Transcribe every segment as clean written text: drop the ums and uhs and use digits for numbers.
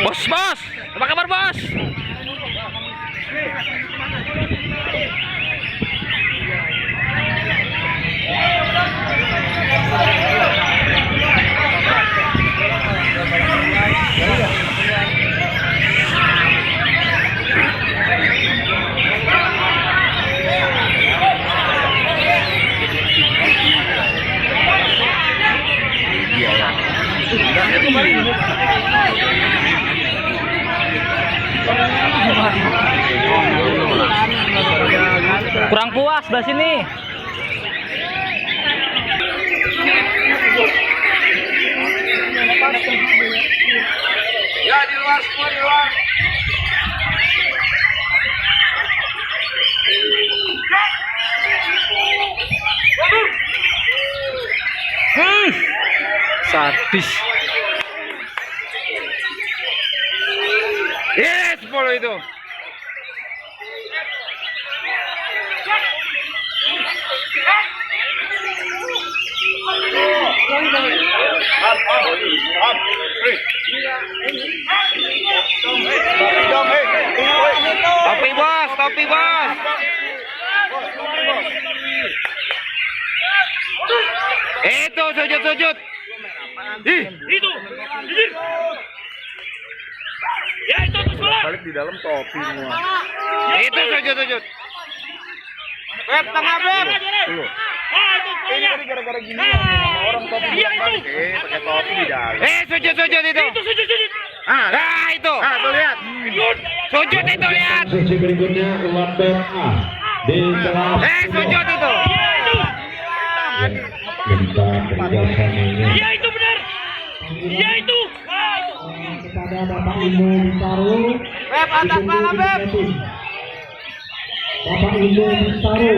Bos, apa kabar bos? Kurang puas sebelah sini. Ya di luar semua di luar. Sadis. Yes, follow itu. Topi bos. Itu sujud. Itu. Ya itu sebelah. Balik di dalam topi semua. Itu sujud. Beb, tengah beb. Tuh. Ini tadi gara-gara gini sama orang topi balik. Pakai topi di dalam. Sujud itu. Itu sujud. Nah, itu. Tuh lihat. Sujud itu lihat. Sesi berikutnya umat PMA di kelas Sujud itu. minta kerjasamanya Iya itu benar. Iya itu. kepada Bapak Ibu Bintaro. Beb, atas mana beb? Bapak Ibu Bintaro.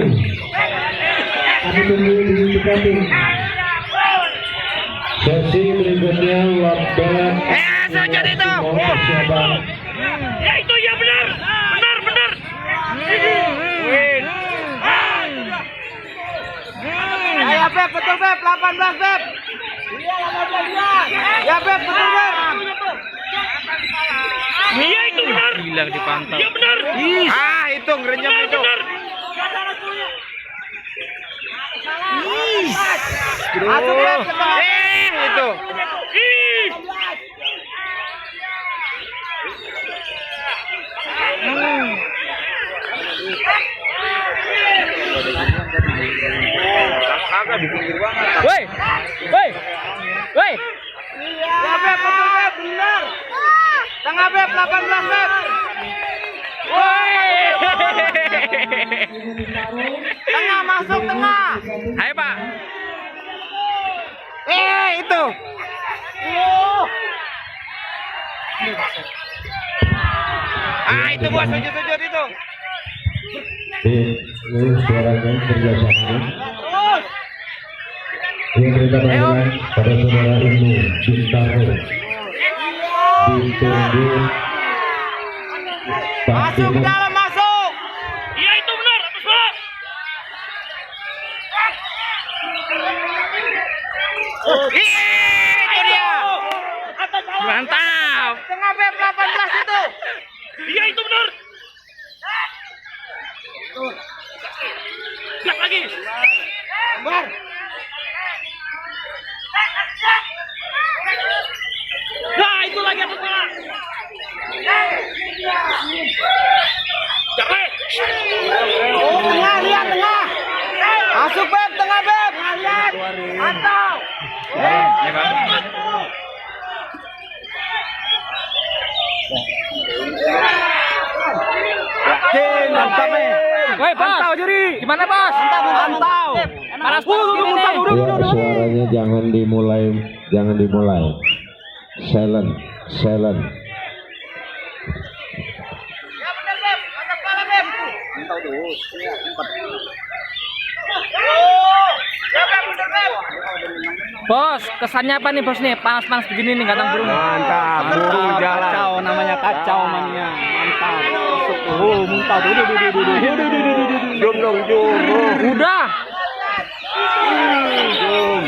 Kami tunggu di tiketing. Sesi berikutnya umat PMA. Sujud itu. Persiapan Ya itu ya benar. Benar. Ayo beb, betul beb, 18 beb. Iya 18 ya beb, betul beb. Iya itu benar. Gila dipantau. Iya benar. Itu ngerenyam itu. Benar. Masuk beb ke tengah. Itu. Ih. Kagak di pinggir banget. Woi. Ya beb, betul beb, benar. Tengah beb, 18 beb. Woi. Tengah, masuk tengah. Ayo Pak. Itu. Itu bos, sujud itu. di suaranya kerjasamanya yang kita berikan pada saudara Ibnu Bintaro ditunggu Masuk ke dalam, masuk. Iya itu benar. Atas bola. Itu dia. Mantap. Tengah beb, 18 itu. Iya itu benar. Gas lagi. Bar. Nah itu lagi atas bola. Jangan. Tengah, lihat tengah. Masuk beb, tengah beb. Lihat. Mantap. Mantap nih. Woi, pantau juri. Gimana, Bos? Pantau. Panas gini. ya, suaranya jangan dimulai silent Ya benar beb, mantap kepala beb. Ya beb, benar beb. Bos, kesannya apa nih, Bos nih? Panas-panas begini nih kadang burung. Mantap, burung jalan. Kacau namanya, kacau mania. Mantap. Muntah. Jum dong, Jum. Udah. Jum.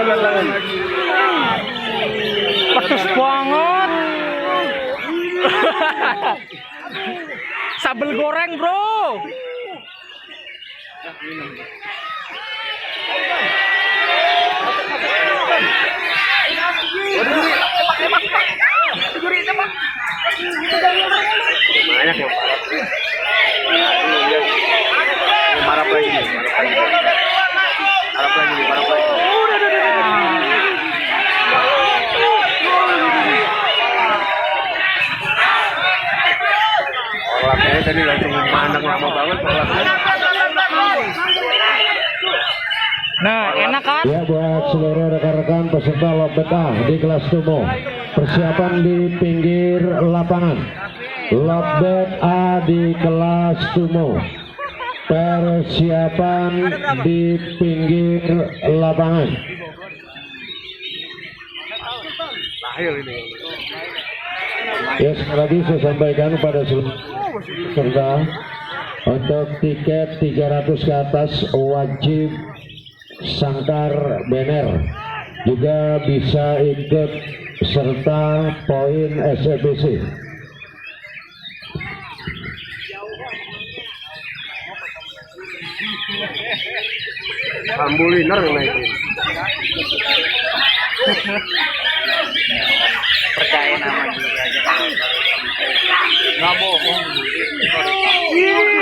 Jalan ini. Pedes banget. Sambal goreng, bro. Banyak yang parah lagi. Parah lagi. Orangnya tadi langsung mandang lama banget orangnya. Nah, enak kan? Ya, buat seluruh rekan-rekan peserta lomba di kelas sumo, persiapan di pinggir lapangan. Lomba A di kelas sumo, persiapan di pinggir lapangan. Lahir ini. Ya, sekali lagi saya sampaikan kepada seluruh peserta, untuk tiket 300 ke atas wajib sangkar banner, juga bisa ikut serta poin SFBC. Ambuliner yang naikin. Percaya nama juga aja. Nggak bohong.